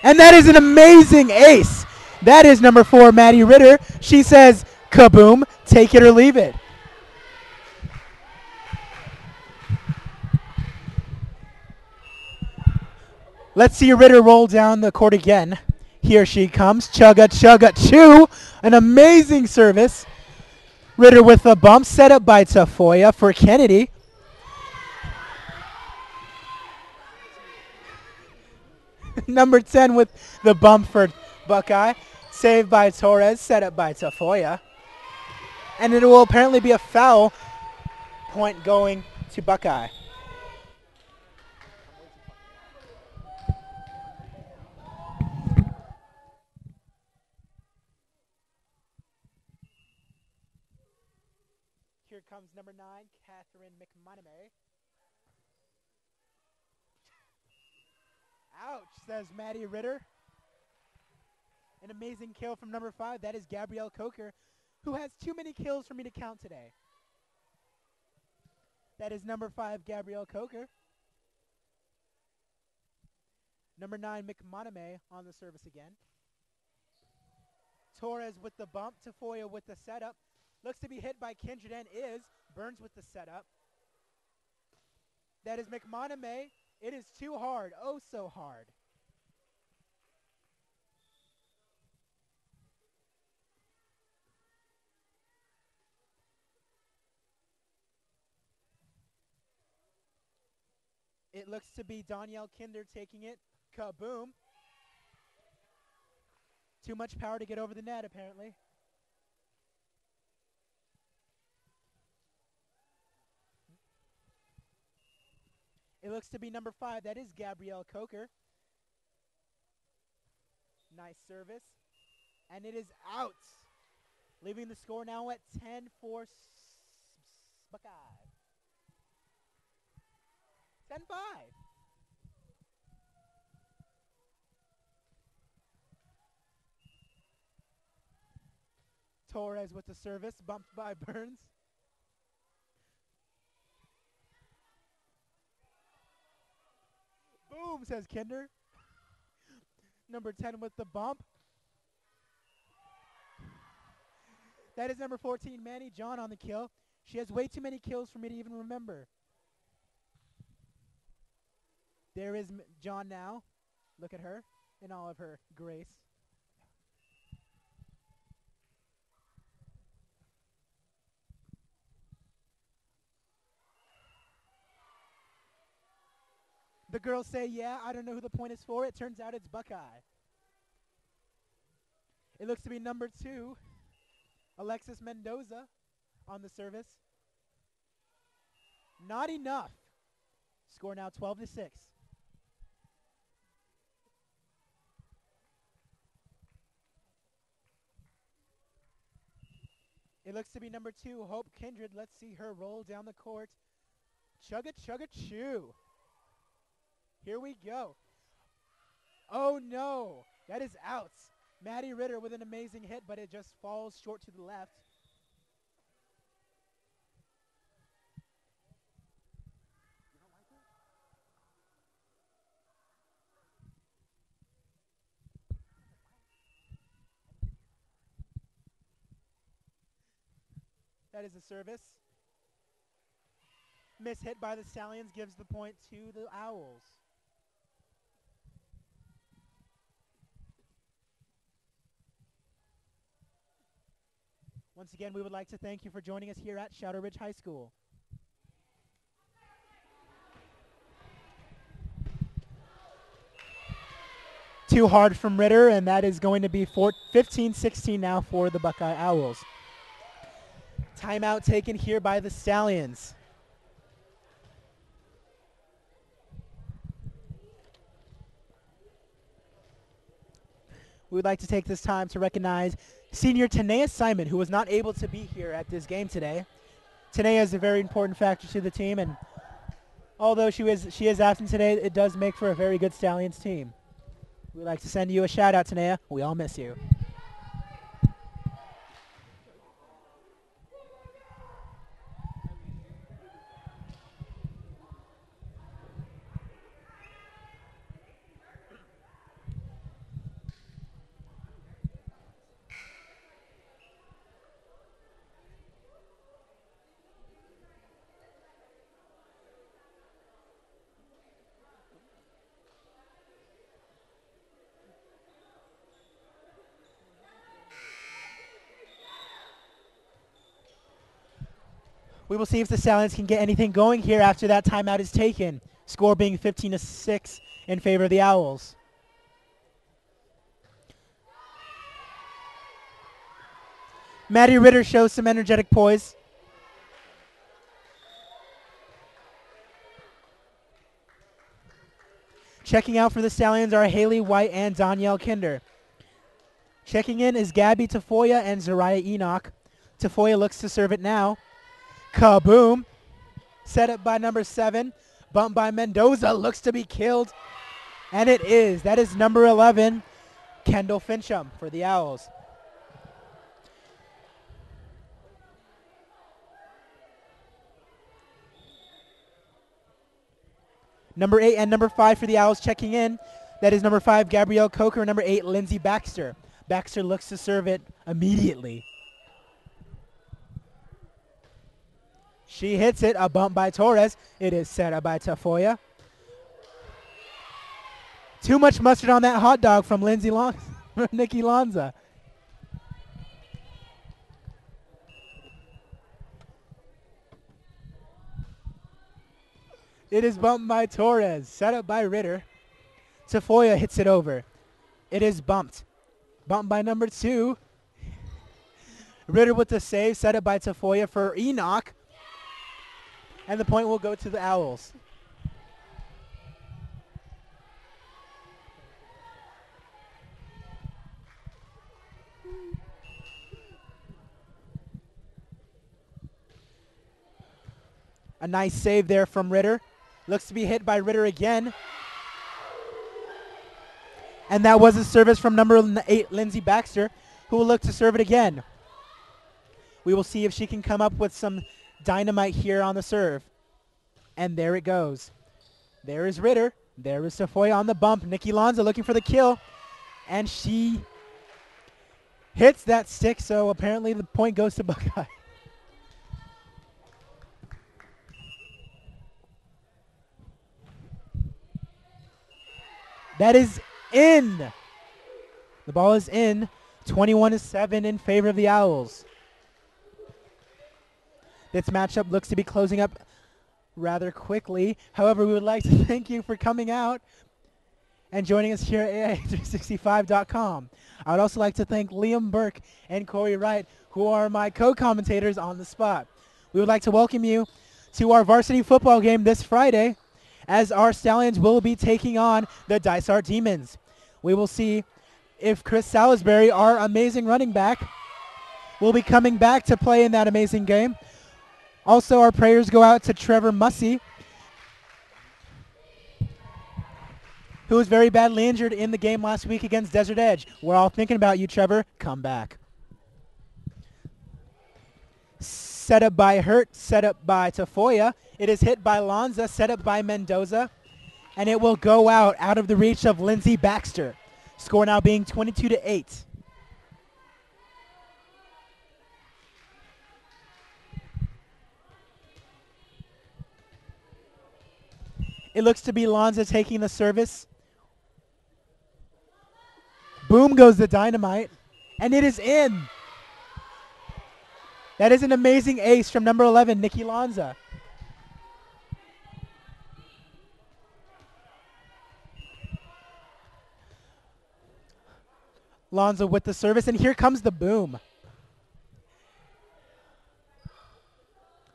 And that is an amazing ace. That is number 4, Maddie Ritter. She says, kaboom, take it or leave it. Let's see Ritter roll down the court again. Here she comes, chugga chugga chew. An amazing service. Ritter with a bump, set up by Tafoya for Kennedy. Number 10 with the bump for Buckeye. Saved by Torres, set up by Tafoya. And it will apparently be a foul. Point going to Buckeye. Here comes number 9, Catherine McMonaghy. Ouch, says Maddie Ritter. An amazing kill from number 5. That is Gabrielle Coker, who has too many kills for me to count today. That is number 5, Gabrielle Coker. Number 9, McMonaghy on the service again. Torres with the bump. Tafoya with the setup. Looks to be hit by Kindred and is. Burns with the setup. That is McMonaghy. It is too hard. Oh, so hard. It looks to be Danielle Kinder taking it. Kaboom. Too much power to get over the net, apparently. It looks to be number 5. That is Gabrielle Coker. Nice service. And it is out. Leaving the score now at 10 for Buckeye. 10-5. Torres with the service, bumped by Burns. Boom, says Kinder. Number 10 with the bump. That is number 14, Manny John on the kill. She has way too many kills for me to even remember. There is John now. Look at her in all of her grace. The girls say, yeah, I don't know who the point is for. It turns out it's Buckeye. It looks to be number 2, Alexis Mendoza on the service. Not enough. Score now 12-6. It looks to be number 2, Hope Kindred. Let's see her roll down the court. Chugga chugga chew. Here we go. Oh no, that is out. Maddie Ritter with an amazing hit, but it just falls short to the left. That is a service. Miss hit by the Stallions gives the point to the Owls. Once again, we would like to thank you for joining us here at Shadow Ridge High School. Too hard from Ritter, and that is going to be 15-16 now for the Buckeye Owls. Timeout taken here by the Stallions. We would like to take this time to recognize senior Tanea Simon, who was not able to be here at this game today. Tanea is a very important factor to the team, and although she is absent today, it does make for a very good Stallions team. We'd like to send you a shout out, Tanea. We all miss you. We will see if the Stallions can get anything going here after that timeout is taken. Score being 15-6 in favor of the Owls. Maddie Ritter shows some energetic poise. Checking out for the Stallions are Haley White and Danielle Kinder. Checking in is Gabby Tafoya and Zariah Enoch. Tafoya looks to serve it now. Kaboom. Set up by number 7. Bumped by Mendoza. Looks to be killed. And it is. That is number 11, Kendall Fincham for the Owls. Number 8 and number 5 for the Owls checking in. That is number 5, Gabrielle Coker, and number 8, Lindsay Baxter. Baxter looks to serve it immediately. She hits it, a bump by Torres. It is set up by Tafoya. Too much mustard on that hot dog from Nikki Lanza. It is bumped by Torres, set up by Ritter. Tafoya hits it over. It is bumped. Bumped by number 2. Ritter with the save, set up by Tafoya for Enoch. And the point will go to the Owls. A nice save there from Ritter. Looks to be hit by Ritter again. And that was a service from number 8, Lindsay Baxter, who will look to serve it again. We will see if she can come up with some dynamite here on the serve. And there it goes. There is Ritter. There is Tafoya on the bump. Nikki Lanza looking for the kill. And she hits that stick, so apparently the point goes to Buckeye. That is in. The ball is in. 21-7 in favor of the Owls. This matchup looks to be closing up rather quickly. However, we would like to thank you for coming out and joining us here at AI365.com. I would also like to thank Liam Burke and Corey Wright, who are my co-commentators on the spot. We would like to welcome you to our varsity football game this Friday, as our Stallions will be taking on the Dysart Demons. We will see if Chris Salisbury, our amazing running back, will be coming back to play in that amazing game. Also, our prayers go out to Trevor Mussey, who was very badly injured in the game last week against Desert Edge. We're all thinking about you, Trevor. Come back. Set up by Hurt, set up by Tafoya. It is hit by Lanza, set up by Mendoza. And it will go out of the reach of Lindsey Baxter. Score now being 22-8. It looks to be Lanza taking the service. Boom goes the dynamite, and it is in. That is an amazing ace from number 11, Nikki Lanza. Lanza with the service, and here comes the boom.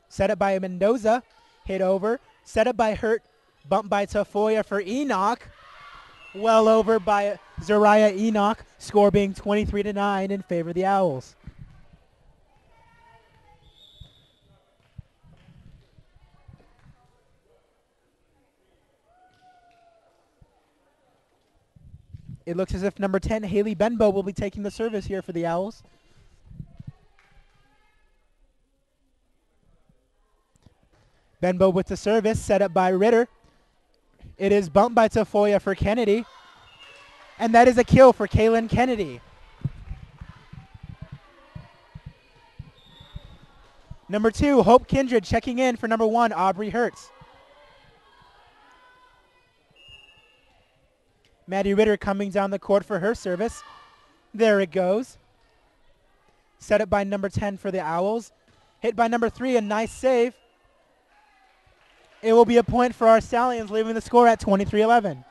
Set up by Mendoza, hit over, set up by Hurt, bump by Tafoya for Enoch. Well over by Zariah Enoch, score being 23-9 in favor of the Owls. It looks as if number 10, Haley Benbow, will be taking the service here for the Owls. Benbow with the service, set up by Ritter. It is bumped by Tafoya for Kennedy. And that is a kill for Kaylin Kennedy. Number 2, Hope Kindred checking in for number 1, Aubrey Hertz. Maddie Ritter coming down the court for her service. There it goes. Set up by number 10 for the Owls. Hit by number 3, a nice save. It will be a point for our Stallions, leaving the score at 23-11.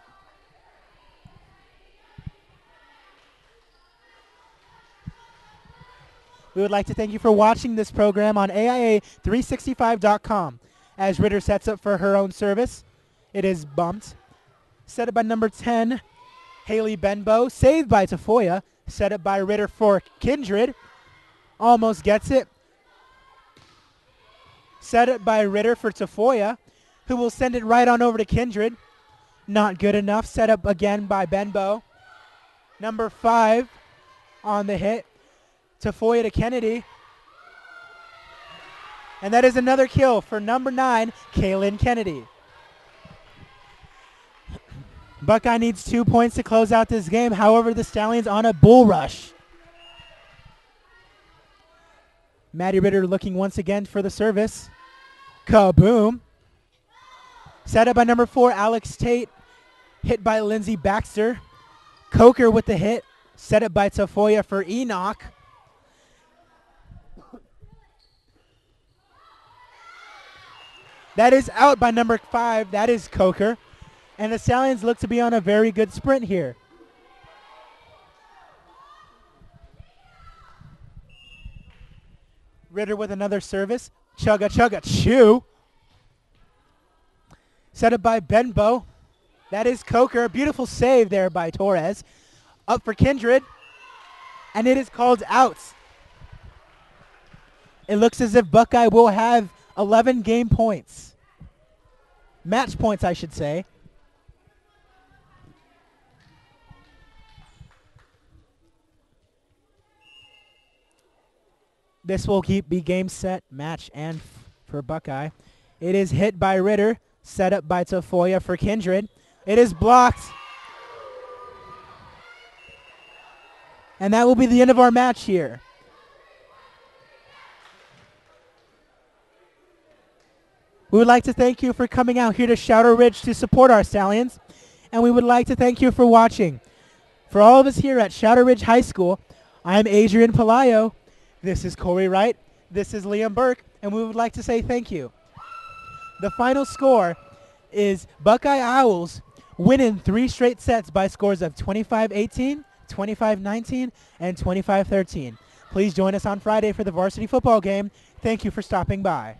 We would like to thank you for watching this program on AIA365.com. As Ritter sets up for her own service, it is bumped. Set up by number 10, Haley Benbow. Saved by Tafoya. Set up by Ritter for Kindred. Almost gets it. Set up by Ritter for Tafoya, who will send it right on over to Kindred. Not good enough. Set up again by Benbow. Number 5 on the hit. Tafoya to Kennedy. And that is another kill for number 9, Kaylin Kennedy. Buckeye needs 2 points to close out this game. However, the Stallions on a bull rush. Maddie Ritter looking once again for the service. Kaboom. Set up by number 4, Alex Tate. Hit by Lindsey Baxter. Coker with the hit. Set up by Tafoya for Enoch. That is out by number 5. That is Coker. And the Stallions look to be on a very good sprint here. Ritter with another service. Chugga, chugga, chew. Set up by Benbow. That is Coker. Beautiful save there by Torres. Up for Kindred. And it is called out. It looks as if Buckeye will have 11 game points. Match points, I should say. This will be game, set, match, and for Buckeye. It is hit by Ritter, set up by Tafoya for Kindred. It is blocked. And that will be the end of our match here. We would like to thank you for coming out here to Shadow Ridge to support our Stallions. And we would like to thank you for watching. For all of us here at Shadow Ridge High School, I'm Adrian Palayo. This is Corey Wright. This is Liam Burke. And we would like to say thank you. The final score is Buckeye Owls winning 3 straight sets by scores of 25-18, 25-19, and 25-13. Please join us on Friday for the varsity football game. Thank you for stopping by.